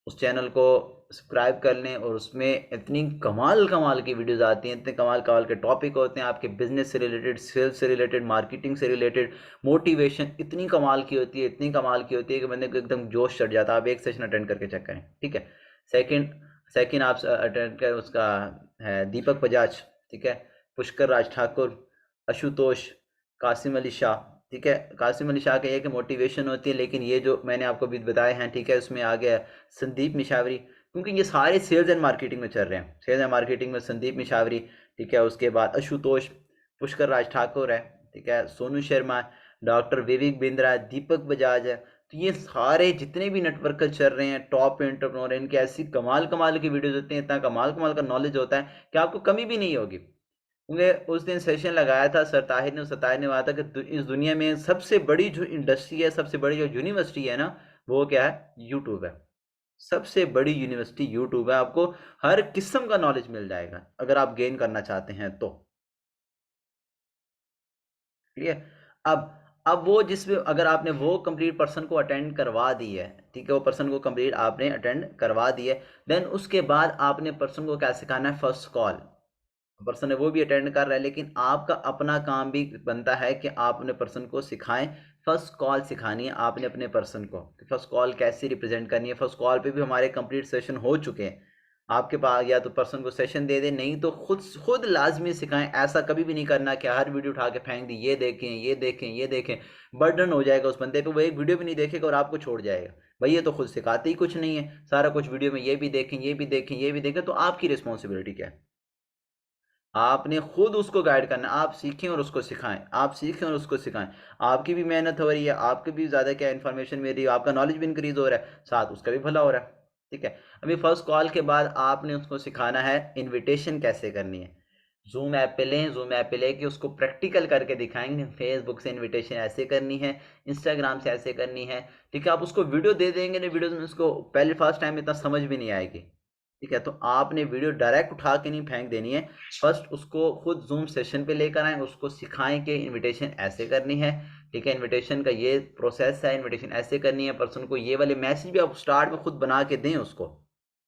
उस चैनल को सब्सक्राइब कर लें, और उसमें इतनी कमाल कमाल की वीडियोस आती हैं, इतने कमाल कमाल के टॉपिक होते हैं, आपके बिजनेस से रिलेटेड, सेल्स से रिलेटेड, मार्केटिंग से रिलेटेड, मोटिवेशन इतनी कमाल की होती है, इतनी कमाल की होती है कि बंदे को एकदम जोश चढ़ जाता है। आप एक सेशन अटेंड करके चेक करें। ठीक है, सेकंड सेकंड आप अटेंड करें, उसका है दीपक बजाज। ठीक है, पुष्कर राज ठाकुर, आशुतोष, कासिम अली शाह। ठीक है, कासिम अली शाह का ये कि मोटिवेशन होती है, लेकिन ये जो मैंने आपको भी बताए हैं, ठीक है, उसमें आ गया संदीप मिशावरी, क्योंकि ये सारे सेल्स एंड मार्केटिंग में चल रहे हैं, सेल्स एंड मार्केटिंग में संदीप मिशावरी। ठीक है, उसके बाद आशुतोष, पुष्कर राज ठाकुर है। ठीक है, सोनू शर्मा है, डॉक्टर विवेक बिंद्रा है, दीपक बजाज है। तो ये सारे जितने भी नेटवर्कर चल रहे हैं, टॉप एंटरप्रेन्योर, इनके ऐसी कमाल कमाल की वीडियोज होती हैं, इतना कमाल कमाल का नॉलेज होता है कि आपको कमी भी नहीं होगी। क्योंकि उस दिन सेशन लगाया था सर ताहिर ने, सताहिर ने कहा था कि इस दुनिया में सबसे बड़ी जो इंडस्ट्री है, सबसे बड़ी जो यूनिवर्सिटी है ना, वो क्या है? यूट्यूब है। सबसे बड़ी यूनिवर्सिटी यूट्यूब है, आपको हर किस्म का नॉलेज मिल जाएगा अगर आप गेन करना चाहते हैं तो। ठीक है, अब वो जिसमें अगर आपने वो कंप्लीट पर्सन को अटेंड करवा दी है, ठीक है, वो पर्सन को कंप्लीट आपने अटेंड करवा दी है, देन उसके बाद आपने पर्सन को क्या सिखाना है? First call. पर्सन है वो भी अटेंड कर रहा है, लेकिन आपका अपना काम भी बनता है कि आप अपने पर्सन को सिखाएं। फर्स्ट कॉल सिखानी है आपने अपने पर्सन को, फर्स्ट कॉल कैसे रिप्रेजेंट करनी है। फर्स्ट कॉल पे भी हमारे कंप्लीट सेशन हो चुके हैं, आपके पास या तो पर्सन को सेशन दे दें, नहीं तो खुद खुद लाजमी सिखाएं। ऐसा कभी भी नहीं करना कि हर वीडियो उठा के फेंक दी, ये देखें, ये देखें, ये देखें, बर्डन हो जाएगा उस बंदे पे, वो एक वीडियो भी नहीं देखेगा और आपको छोड़ जाएगा। भाई ये तो खुद सिखाते ही कुछ नहीं है, सारा कुछ वीडियो में ये भी देखें, ये भी देखें, ये भी देखें, तो आपकी रिस्पॉन्सिबिलिटी क्या है? आपने खुद उसको गाइड करना है। आप सीखें और उसको सिखाएं, आप सीखें और उसको सिखाएं। आपकी भी मेहनत हो रही है, आपकी भी ज़्यादा क्या इन्फॉर्मेशन मिल रही है, आपका नॉलेज भी इंक्रीज हो रहा है, साथ उसका भी भला हो रहा है। ठीक है। अभी फर्स्ट कॉल के बाद आपने उसको सिखाना है इनविटेशन कैसे करनी है। जूम ऐप पे लें, जूम ऐप पे लेके उसको प्रैक्टिकल करके दिखाएंगे, फेसबुक से इनविटेशन ऐसे करनी है, इंस्टाग्राम से ऐसे करनी है। ठीक है। आप उसको वीडियो दे देंगे ना, वीडियो में उसको पहले फर्स्ट टाइम इतना समझ भी नहीं आएगी। ठीक है। तो आपने वीडियो डायरेक्ट उठा के नहीं फेंक देनी है, फर्स्ट उसको खुद जूम सेशन पे लेकर आए, उसको सिखाएं कि इनविटेशन ऐसे करनी है। ठीक है। इनविटेशन का ये प्रोसेस है, इनविटेशन ऐसे करनी है, पर्सन को ये वाले मैसेज भी आप स्टार्ट में खुद बना के दें उसको।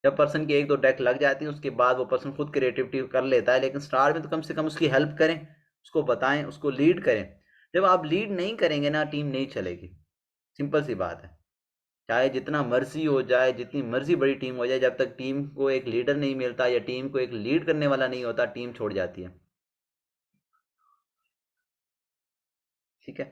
जब पर्सन की एक दो डेक लग जाती है उसके बाद वो पर्सन खुद क्रिएटिविटी कर लेता है, लेकिन स्टार्ट में तो कम से कम उसकी हेल्प करें, उसको बताएं, उसको लीड करें। जब आप लीड नहीं करेंगे ना, टीम नहीं चलेगी। सिंपल सी बात है। चाहे जितना मर्जी हो जाए, जितनी मर्जी बड़ी टीम हो जाए, जब तक टीम को एक लीडर नहीं मिलता या टीम को एक लीड करने वाला नहीं होता, टीम छोड़ जाती है। ठीक है।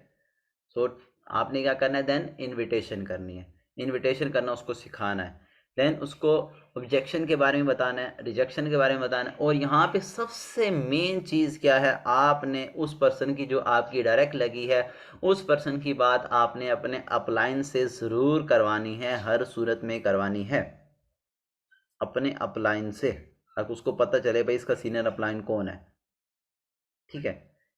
सो आपने क्या करना है, देन इनविटेशन करनी है, इनविटेशन करना उसको सिखाना है। देन उसको ऑब्जेक्शन के बारे में बताना है, रिजेक्शन के बारे में बताना है। और यहाँ पे सबसे मेन चीज़ क्या है, आपने उस पर्सन की जो आपकी डायरेक्ट लगी है, उस पर्सन की बात आपने अपने अपलाइन से ज़रूर करवानी है, हर सूरत में करवानी है, अपने अपलाइन से, ताकि उसको पता चले भाई इसका सीनियर अपलाइन कौन है। ठीक है।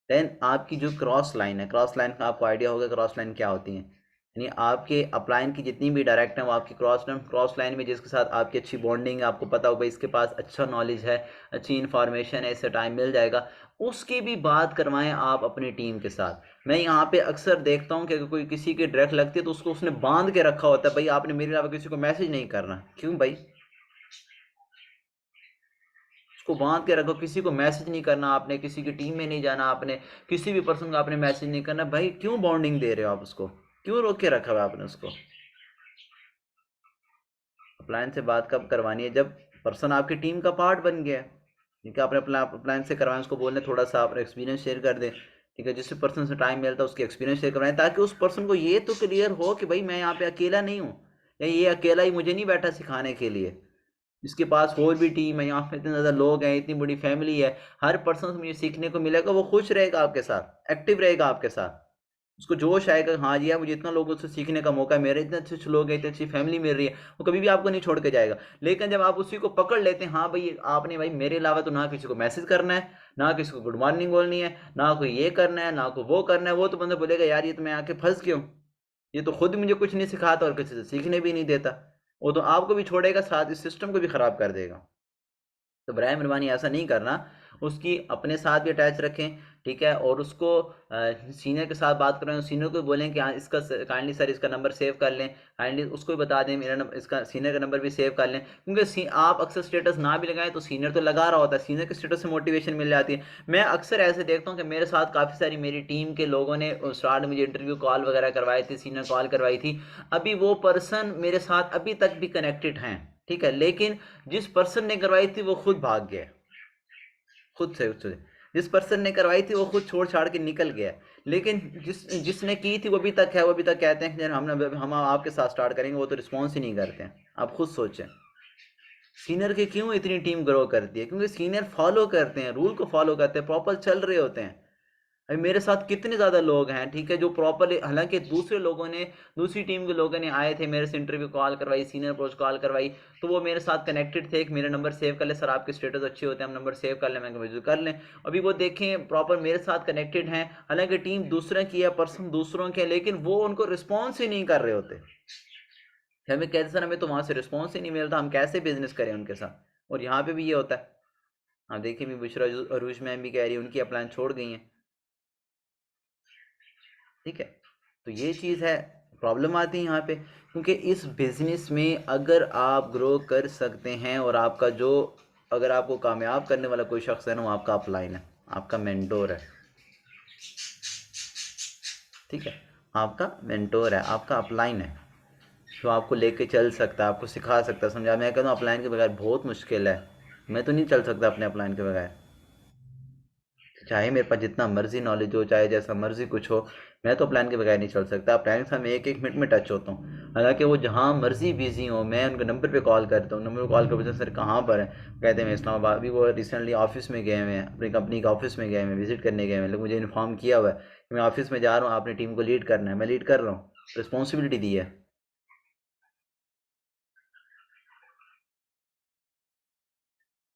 देन आपकी जो क्रॉस लाइन है, क्रॉस लाइन का आपको आइडिया होगा क्रॉस लाइन क्या होती है, यानी आपके अपलाइन की जितनी भी डायरेक्ट है वो आपकी क्रॉस लाइन में जिसके साथ आपकी अच्छी बॉन्डिंग है, आपको पता होगा इसके पास अच्छा नॉलेज है, अच्छी इन्फॉर्मेशन है, इससे टाइम मिल जाएगा, उसकी भी बात करवाएं आप अपनी टीम के साथ। मैं यहाँ पे अक्सर देखता हूँ कि अगर कोई किसी की डायरेक्ट लगती है तो उसको उसने बांध के रखा होता है, भाई आपने मेरे अलावा किसी को मैसेज नहीं करना। क्यों भाई? उसको बांध के रखो, किसी को मैसेज नहीं करना आपने, किसी की टीम में नहीं जाना आपने, किसी भी पर्सन को आपने मैसेज नहीं करना। भाई क्यों बॉन्डिंग दे रहे हो आप उसको? क्यों रोक के रखा हुआ आपने उसको? अपलायन से बात कब करवानी है, जब पर्सन आपकी टीम का पार्ट बन गया है। ठीक है। आपने अपना अपलायन से करवाएं, उसको बोलने थोड़ा सा अपना एक्सपीरियंस शेयर कर दें। ठीक है। जिस पर्सन से टाइम मिलता है उसके एक्सपीरियंस शेयर करवाएं, ताकि उस पर्सन को ये तो क्लियर हो कि भाई मैं यहाँ पे अकेला नहीं हूँ, या ये अकेला ही मुझे नहीं बैठा सिखाने के लिए, इसके पास और भी टीम है, यहाँ पे इतने ज़्यादा लोग हैं, इतनी बड़ी फैमिली है, हर पर्सन से मुझे सीखने को मिलेगा, वो खुश रहेगा आपके साथ, एक्टिव रहेगा आपके साथ, उसको जोश आएगा, हाँ जी यार मुझे इतना लोगों से सीखने का मौका मिल रहा है, इतने अच्छे अच्छे लोग हैं, इतनी अच्छी फैमिली मिल रही है, वो कभी भी आपको नहीं छोड़ के जाएगा। लेकिन जब आप उसी को पकड़ लेते हैं, हाँ भाई आपने भाई मेरे अलावा तो ना किसी को मैसेज करना है, ना किसी को गुड मॉर्निंग बोलनी है, ना कोई ये करना है, ना कोई वो करना है, वो तो बंदा बोलेगा यार ये तो मैं आके फंस क्यों, ये तो खुद मुझे कुछ नहीं सिखाता और किसी से सीखने भी नहीं देता। वो तो आपको भी छोड़ेगा, साथ इस सिस्टम को भी खराब कर देगा। तो बराए मेहरबानी ऐसा नहीं करना, उसकी अपने साथ भी अटैच रखें। ठीक है। और उसको सीनियर के साथ बात करें, सीनियर को बोलें कि हाँ इसका काइंडली सर इसका नंबर सेव कर लें, काइंडली उसको भी बता दें मेरा नंबर, इसका सीनियर का नंबर भी सेव कर लें, क्योंकि आप अक्सर स्टेटस ना भी लगाएं तो सीनियर तो लगा रहा होता है, सीनियर के स्टेटस से मोटिवेशन मिल जाती है। मैं अक्सर ऐसे देखता हूँ कि मेरे साथ काफ़ी सारी मेरी टीम के लोगों ने स्टार्ट मुझे इंटरव्यू कॉल वगैरह करवाए थे, सीनियर कॉल करवाई थी, अभी वो पर्सन मेरे साथ अभी तक भी कनेक्टेड हैं। ठीक है। लेकिन जिस पर्सन ने करवाई थी वो खुद भाग गया, खुद से उससे, जिस पर्सन ने करवाई थी वो खुद छोड़ छाड़ के निकल गया। लेकिन जिसने की थी वो अभी तक है, वो अभी तक कहते हैं कि हम आपके साथ स्टार्ट करेंगे, वो तो रिस्पॉन्स ही नहीं करते हैं। आप खुद सोचें, सीनियर की क्यों इतनी टीम ग्रो करती है? क्योंकि सीनियर फॉलो करते हैं, रूल को फॉलो करते हैं, प्रॉपर चल रहे होते हैं। अभी मेरे साथ कितने ज़्यादा लोग हैं, ठीक है, जो प्रॉपरली, हालांकि दूसरे लोगों ने, दूसरी टीम के लोगों ने आए थे मेरे से इंटरव्यू कॉल करवाई, सीनियर अप्रोच कॉल करवाई, तो वो मेरे साथ कनेक्टेड थे, एक मेरा नंबर सेव कर ले सर, आपके स्टेटस अच्छे होते हैं, हम नंबर सेव कर लें, मैं विजिट कर लें। अभी वो देखें प्रॉपर मेरे साथ कनेक्टेड हैं, हालांकि टीम दूसरों की है, पर्सन दूसरों के, लेकिन वो उनको रिस्पॉन्स ही नहीं कर रहे होते। हमें कहते सर हमें तो वहाँ से रिस्पॉन्स ही नहीं मिलता, हम कैसे बिजनेस करें उनके साथ। और यहाँ पे भी ये होता है। हाँ देखिए, भी बुशरा अरूज मैम भी कह रही है उनकी अपलाइन छोड़ गई हैं। ठीक है। तो ये चीज़ है, प्रॉब्लम आती है यहाँ पे, क्योंकि इस बिजनेस में अगर आप ग्रो कर सकते हैं और आपका जो, अगर आपको कामयाब करने वाला कोई शख्स है ना, वो आपका अपलाइन है, आपका मेंटोर है। ठीक है। आपका मेंटोर है, आपका अपलाइन है, जो आपको लेके चल सकता है, आपको सिखा सकता है, समझा। मैं कहता हूँ अपलाइन के बगैर बहुत मुश्किल है, मैं तो नहीं चल सकता अपने अपलाइन के बगैर, चाहे मेरे पास जितना मर्जी नॉलेज हो, चाहे जैसा मर्जी कुछ हो, मैं तो प्लान के बगैर नहीं चल सकता, प्लान के साथ मैं एक एक मिनट में टच होता हूँ, हालांकि वो जहाँ मर्जी बिजी हो, मैं उनके नंबर पे कॉल करता हूँ, नंबर पे कॉल कर पूछता हूँ सर कहाँ पर है, कहते हैं मैं इस्लामाबाद। अभी वो रिसेंटली ऑफिस में गए हुए हैं, अपनी कंपनी के ऑफिस में गए हुए हैं, विजिट करने गए हुए हैं, लेकिन मुझे इन्फॉर्म किया हुआ है कि मैं ऑफिस में जा रहा हूँ, आपने टीम को लीड करना है, मैं लीड कर रहा हूँ, रिस्पॉन्सिबिलिटी दी है।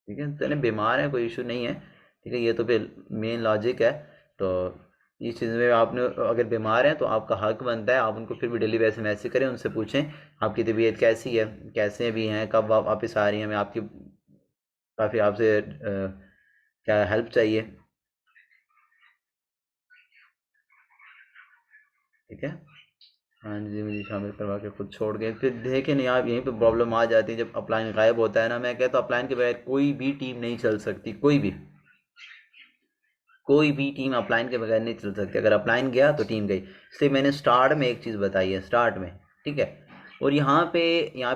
ठीक है, तो बीमार है कोई इशू नहीं है, ठीक है, ये तो फिर मेन लॉजिक है। तो इस चीज़ में आपने अगर बीमार हैं तो आपका हक बनता है, आप उनको फिर भी डेली बेसिस मैसेज करें, उनसे पूछें आपकी तबीयत कैसी है, कैसे भी हैं, कब आप वापस आ रही हैं, मैं आपकी काफ़ी आपसे क्या हेल्प चाहिए। ठीक है, हाँ जी, मुझे शामिल करवा के खुद छोड़ गए, फिर देखें नहीं आप, यहीं पे प्रॉब्लम आ जाती है जब अपलाइन गायब होता है ना। मैं कहता हूँ अपलाइन के बगैर कोई भी टीम नहीं चल सकती, कोई भी टीम अपलाइन के बगैर नहीं चल सकती, अगर अपलाइन गया तो टीम गई। इसलिए मैंने स्टार्ट में एक चीज़ बताई है, स्टार्ट में, ठीक है। और यहाँ पे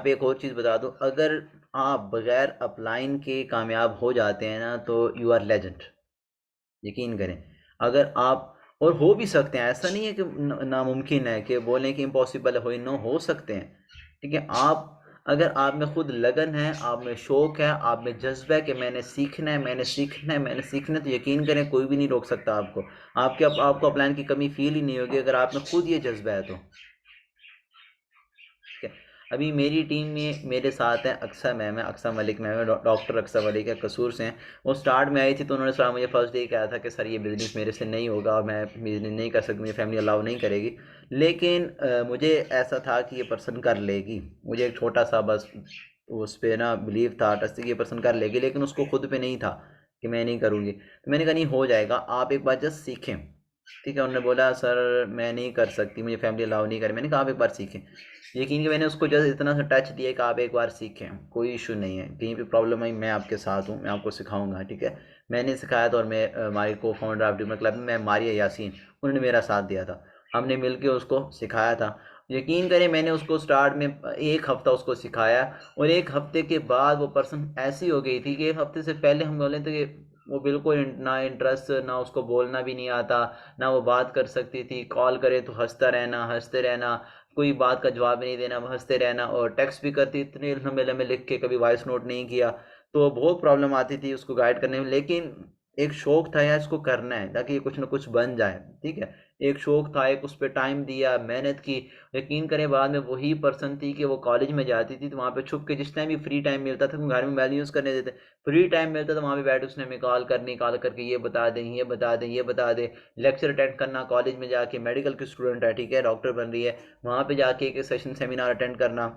एक और चीज़ बता दूँ, अगर आप बगैर अपलाइन के कामयाब हो जाते हैं ना तो यू आर लेजेंड, यकीन करें। अगर आप, और हो भी सकते हैं, ऐसा नहीं है कि नामुमकिन है कि बोलें कि इम्पॉसिबल है, हो सकते हैं। ठीक है, आप अगर आप में खुद लगन है, आप में शौक है, आप में जज्बा है कि मैंने सीखना है, मैंने सीखना है, मैंने सीखना है, तो यकीन करें कोई भी नहीं रोक सकता आपको। आपको प्लान की कमी फील ही नहीं होगी अगर आप में खुद ये जज्बा है तो। ठीक है, अभी मेरी टीम में मेरे साथ हैं अक्सा मैम है, अक्सा मलिक मैम है, डॉक्टर अक्सा मलिक है, कसूर से हैं। वो स्टार्ट में आई थी तो उन्होंने सर मुझे फर्स्ट डे कहा था कि सर ये बिज़नेस मेरे से नहीं होगा और मैं बिज़नेस नहीं कर सकती, मुझे फैमिली अलाउ नहीं करेगी। लेकिन मुझे ऐसा था कि ये पर्सन कर लेगी, मुझे एक छोटा सा बस उस पर ना बिलीव था, ट्रस्ट कि ये पर्सन कर लेगी, लेकिन उसको खुद पे नहीं था कि मैं नहीं करूँगी। तो मैंने कहा नहीं हो जाएगा, आप एक बार जस्ट सीखें। ठीक है, उन्होंने बोला सर मैं नहीं कर सकती, मुझे फैमिली अलाउ नहीं करे। मैंने कहा आप एक बार सीखें। यकीन कि मैंने उसको जस्ट इतना सा टच दिया कि आप एक बार सीखें, कोई इशू नहीं है, कहीं पे प्रॉब्लम आई मैं आपके साथ हूँ, मैं आपको सिखाऊंगा। ठीक है, मैंने सिखाया था, और मैं हमारे को फाउंडर ऑफ ड्रीमर क्लब में मैं मारिया यासीन, उन्होंने मेरा साथ दिया था, हमने मिलके उसको सिखाया था। यकीन करें मैंने उसको स्टार्ट में एक हफ्ता उसको सिखाया, और एक हफ्ते के बाद वो पर्सन ऐसी हो गई थी कि एक हफ्ते से पहले हम बोले थे कि वो बिल्कुल ना इंटरेस्ट, ना उसको बोलना भी नहीं आता, ना वो बात कर सकती थी, कॉल करे तो हंसता रहना, हंसते रहना, कोई बात का जवाब नहीं देना, हंसते रहना, और टेक्स्ट भी करती इतने लंबे लंबे लिख के, कभी वॉइस नोट नहीं किया। तो बहुत प्रॉब्लम आती थी उसको गाइड करने में, लेकिन एक शौक था यार इसको करना है ताकि ये कुछ ना कुछ बन जाए। ठीक है, एक शौक था, एक उस पर टाइम दिया, मेहनत की। यकीन करें बाद में वही पर्सन थी कि वो कॉलेज में जाती थी तो वहाँ पे छुप के जिस टाइम भी फ्री टाइम मिलता था, घर में मोबाइल यूज़ करने देते, फ्री टाइम मिलता था वहाँ पे बैठ उसने हमें कॉल करके ये बता दें, ये बता दें, ये बता दें। लेक्चर अटेंड करना, कॉलेज में जाके, मेडिकल की स्टूडेंट है, ठीक है, डॉक्टर बन रही है, वहाँ पे जाके एक सेशन सेमिनार अटेंड करना।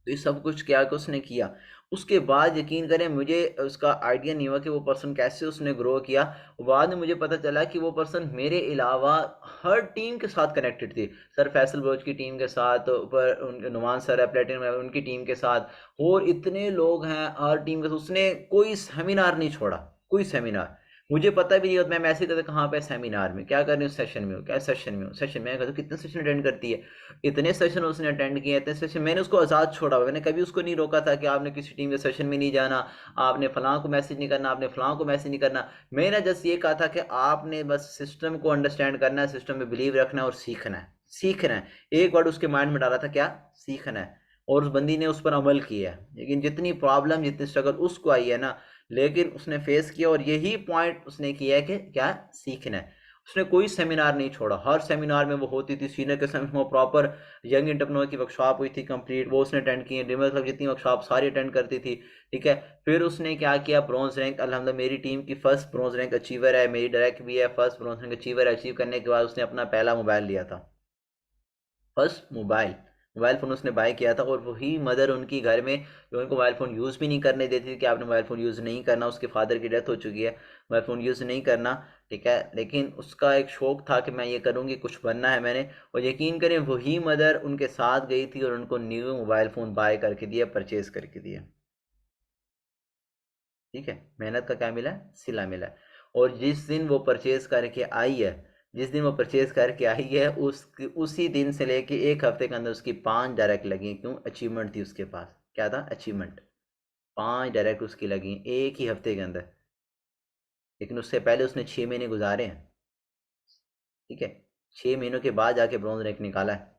तो ये सब कुछ क्या कि उसने किया। उसके बाद यकीन करें मुझे उसका आइडिया नहीं हुआ कि वो पर्सन कैसे उसने ग्रो किया। बाद में मुझे पता चला कि वो पर्सन मेरे अलावा हर टीम के साथ कनेक्टेड थी, सर फैसल बलोच की टीम के साथ, ऊपर उनके नुमान सर है प्लेटिनम, उनकी टीम के साथ, और इतने लोग हैं हर टीम के साथ। उसने कोई सेमिनार नहीं छोड़ा, कोई सेमिनार। मुझे पता भी नहीं होता, मैं मैसेज करता कहाँ पे सेमिनार में, क्या कर रही हूँ, सेशन में हूँ, क्या सेशन में हूँ, सेशन में कहता कितने सेशन अटेंड करती है। इतने सेशन उसने अटेंड किए, इतने सेशन, मैंने उसको आज़ाद छोड़ा हुआ, मैंने कभी उसको नहीं रोका था कि आपने किसी टीम के सेशन में नहीं जाना, आपने फलां को मैसेज नहीं करना, आपने फलां को मैसेज नहीं करना। मैंने जस्ट ये कहा था कि आपने बस सिस्टम को अंडरस्टैंड करना है, सिस्टम में बिलीव रखना है और सीखना है, सीखना है। एक वर्ड उसके माइंड में डाला था, क्या, सीखना है। और उस बंदी ने उस पर अमल किया है, लेकिन जितनी प्रॉब्लम, जितनी स्ट्रगल उसको आई है ना, लेकिन उसने फेस किया, और यही पॉइंट उसने किया है कि क्या, सीखना है। उसने कोई सेमिनार नहीं छोड़ा, हर सेमिनार में वो होती थी, सीनियर के साथ वो प्रॉपर यंग एंटरप्रेन्योर की वर्कशॉप हुई थी कंप्लीट, वो उसने अटेंड की है, ड्रीमर क्लब जितनी वर्कशॉप सारी अटेंड करती थी। ठीक है, फिर उसने क्या किया, ब्रॉन्ज रैंक, अल्हम्दुलिल्लाह मेरी टीम की फर्स्ट ब्रॉन्ज रैंक अचीवर है, मेरी डायरेक्ट भी है फर्स्ट ब्रॉन्ज रैंक अचीवर है। अचीव करने के बाद उसने अपना पहला मोबाइल लिया था, फर्स्ट मोबाइल, मोबाइल फ़ोन उसने बाय किया था। और वही मदर उनकी घर में, जो उनको मोबाइल फ़ोन यूज़ भी नहीं करने देती थी कि आपने मोबाइल फ़ोन यूज़ नहीं करना, उसके फादर की डेथ हो चुकी है, मोबाइल फ़ोन यूज़ नहीं करना। ठीक है, लेकिन उसका एक शौक था कि मैं ये करूँगी, कुछ बनना है मैंने। और यकीन करें वही मदर उनके साथ गई थी और उनको न्यू मोबाइल फ़ोन बाय करके दिया, परचेज़ करके दिया। ठीक है, मेहनत का क्या मिला है, सिला मिला है। और जिस दिन वो परचेज करके आई है, जिस दिन वो परचेज करके आई है, उसी दिन से लेके एक हफ्ते के अंदर उसकी 5 डायरेक्ट लगी। क्यों, अचीवमेंट थी उसके पास, क्या था, अचीवमेंट। 5 डायरेक्ट उसकी लगी एक ही हफ्ते के अंदर, लेकिन उससे पहले उसने 6 महीने गुजारे हैं। ठीक है, 6 महीनों के बाद जाके ब्रॉन्ज रैंक निकाला है।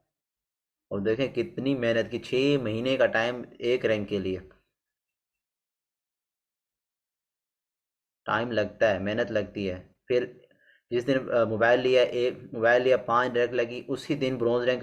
और देखें कितनी मेहनत की, 6 महीने का टाइम एक रैंक के लिए। टाइम लगता है, मेहनत लगती है। फिर जिस दिन मोबाइल लिया, एक मोबाइल लिया, 5 रैंक लगी, उसी दिन ब्रॉन्ज रैंक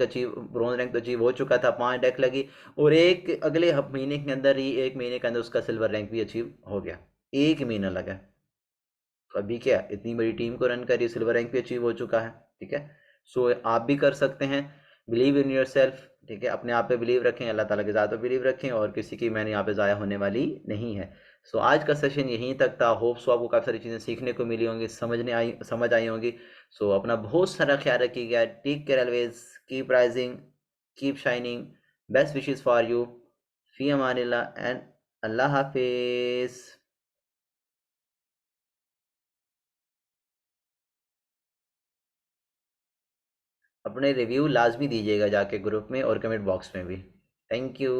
तो अचीव हो चुका था, 5 रैंक लगी। और एक अगले महीने के अंदर ही, 1 महीने के अंदर उसका सिल्वर रैंक भी अचीव हो गया। 1 महीना लगा। तो अभी क्या, इतनी बड़ी टीम को रन करिए, सिल्वर रैंक भी अचीव हो चुका है। ठीक है। सो आप भी कर सकते हैं। Believe in your self. ठीक है, अपने आप पे बिलीव रखें, अल्लाह ताला के ज़ात पे बिलीव रखें, और किसी की मैंने यहाँ पे ज़ाया होने वाली नहीं है। सो आज का सेशन यहीं तक था। होप सो आपको काफ़ी सारी चीज़ें सीखने को मिली होंगी, समझ आई होंगी। सो अपना बहुत सारा ख्याल रखिएगा। Take care always. Keep rising, keep shining. Best wishes for you. फी अमानिल्लाह एंड अल्लाह हाफिज़। अपने रिव्यू लाजमी दीजिएगा जाके ग्रुप में और कमेंट बॉक्स में भी। Thank you.